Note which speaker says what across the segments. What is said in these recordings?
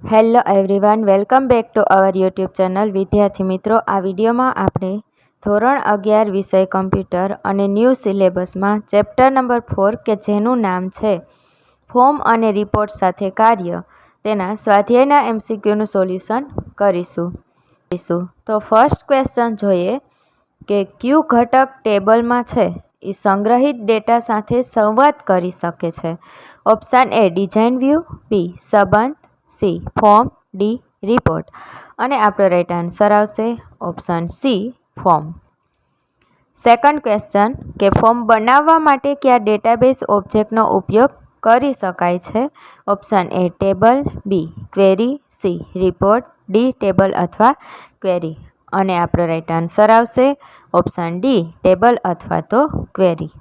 Speaker 1: Hello everyone, welcome back to our YouTube channel. વિદ્યાર્થી મિત્રો, આ વિડીયોમાં આપણે ધોરણ 11 વિષય કમ્પ્યુટર અને ન્યૂ સિલેબસમાં ચેપ્ટર નંબર 4 કે જેનું નામ છે ફોર્મ અને રિપોર્ટ સાથે કાર્ય, તેના સ્વાધ્યાયના એમસીક્યુનું સોલ્યુશન કરીશું. તો ફર્સ્ટ ક્વેશ્ચન જોઈએ કે ક્યુ ઘટક ટેબલમાં છે એ સંગ્રહિત ડેટા સાથે સંવાદ કરી શકે છે. Option A design view, B સંબંધ, સી ફોર્મ, ડી રિપોર્ટ. અને આપણો રાઈટ આન્સર આવશે option C form. Second question કે ફોર્મ બનાવવા માટે કયા ડેટાબેઝ ઓબ્જેક્ટનો ઉપયોગ કરી શકાય છે. Option A table, B query, C report, D table અથવા ક્વેરી. અને આપણો રાઈટ આન્સર આવશે ઓપ્શન ડી ટેબલ અથવા તો ક્વેરી.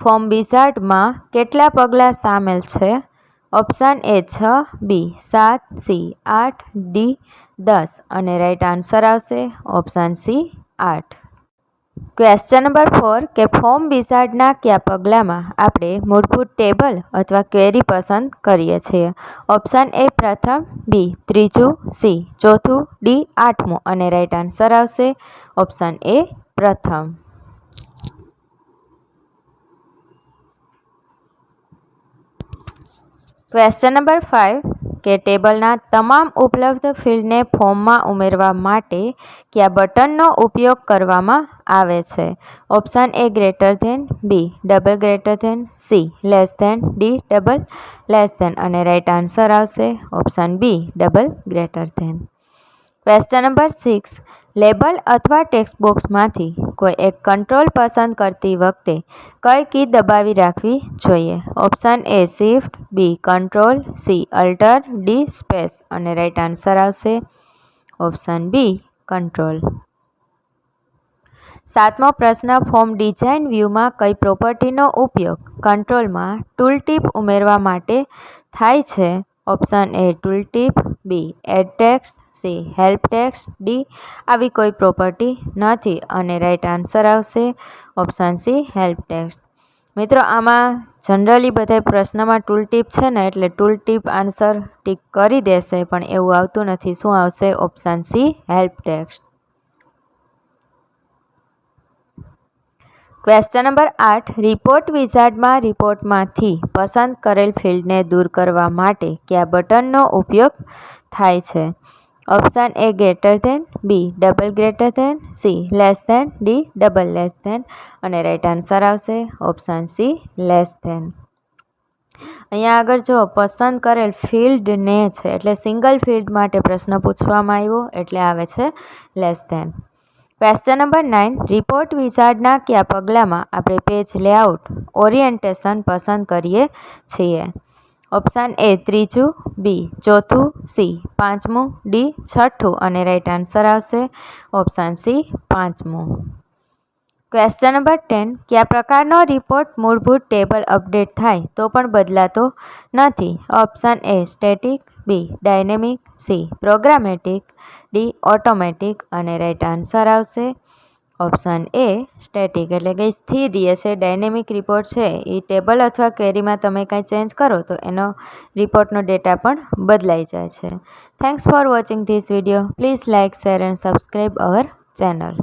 Speaker 1: ફોર્મ વિઝાર્ડમાં કેટલા પગલાં સામેલ છે. Option A 6, B 7, C 8, D 10. અને રાઈટ આન્સર આવશે ઓપ્શન સી 8. ક્વેશ્ચન નંબર 4 કે ફોર્મ વિઝાર્ડના કયા પગલામાં આપણે મૂળભૂત ટેબલ અથવા ક્વેરી પસંદ કરીએ છીએ. ઓપ્શન એ પ્રથમ, બી ત્રીજું, સી ચોથું, ડી આઠમું. અને રાઈટ આન્સર આવશે ઓપ્શન એ પ્રથમ. ક્વેશ્ચન નંબર 5 કે ટેબલના તમામ ઉપલબ્ધ ફિલ્ડને ફોર્મમાં ઉમેરવા માટે કયા બટનનો ઉપયોગ કરવામાં આવે છે. Option A greater than, B double greater than, C less than, D double less than. અને રાઈટ આન્સર આવશે option B double greater than. Question number 6 label અથવા ટેક્સ્ટ બોક્સમાંથી કોઈ એક કંટ્રોલ પસંદ કરતી વખતે કઈ કી દબાવી રાખવી જોઈએ. Option A shift, B control, C alt, D space. અને રાઈટ આન્સર આવશે ઓપ્શન બી કંટ્રોલ. સાતમો પ્રશ્ન ફોર્મ ડિઝાઇન વ્યૂમાં કઈ પ્રોપર્ટીનો ઉપયોગ કંટ્રોલમાં ટૂલટીપ ઉમેરવા માટે થાય છે. Option A tooltip, B add text, C help text, D આવી કોઈ પ્રોપર્ટી નથી. અને રાઈટ આન્સર આવશે ઓપ્શન સી હેલ્પ ટેક્સ્ટ. મિત્રો, આમાં જનરલી બધા પ્રશ્નમાં ટૂલટીપ છે ને, એટલે ટૂલટીપ આન્સર ટીક કરી દેશે, પણ એવું આવતું નથી. શું આવશે option C help text. Question number 8 report વિઝાર્ડમાં રિપોર્ટમાંથી પસંદ કરેલ ફિલ્ડને દૂર કરવા માટે કયા બટનનો ઉપયોગ થાય છે. Option A greater than, B double greater than, C less than, D double less than. અને રાઈટ આન્સર આવશે ઓપ્શન સી લેસ ધેન. અહીંયા આગળ જો પસંદ કરેલ ફિલ્ડને છે એટલે સિંગલ ફિલ્ડ માટે પ્રશ્ન પૂછવામાં આવ્યો એટલે આવે છે less than. Question number 9 report વિઝાર્ડના કયા પગલામાં આપણે પેજ લેઆઉટ ઓરિએન્ટેશન પસંદ કરીએ છીએ. ઓપ્શન એ ત્રીજું, બી ચોથું, સી પાંચમું, ડી છઠ્ઠું. અને રાઈટ આન્સર આવશે ઓપ્શન સી પાંચમું. ક્વેશ્ચન નંબર 10 કયા પ્રકારનો રિપોર્ટ મૂળભૂત ટેબલ અપડેટ થાય તો પણ બદલાતો નથી. Option A static, B dynamic, C programmatic, D automatic. અને રાઈટ આન્સર આવશે ઓપ્શન એ સ્ટેટિક, એટલે કે સ્થિર રહે છે. ડાયનેમિક રિપોર્ટ છે એ ટેબલ અથવા ક્વેરીમાં તમે કાંઈ ચેન્જ કરો તો એનો રિપોર્ટનો ડેટા પણ બદલાઈ જાય છે. Thanks for watching this video. Please like, share and subscribe our channel.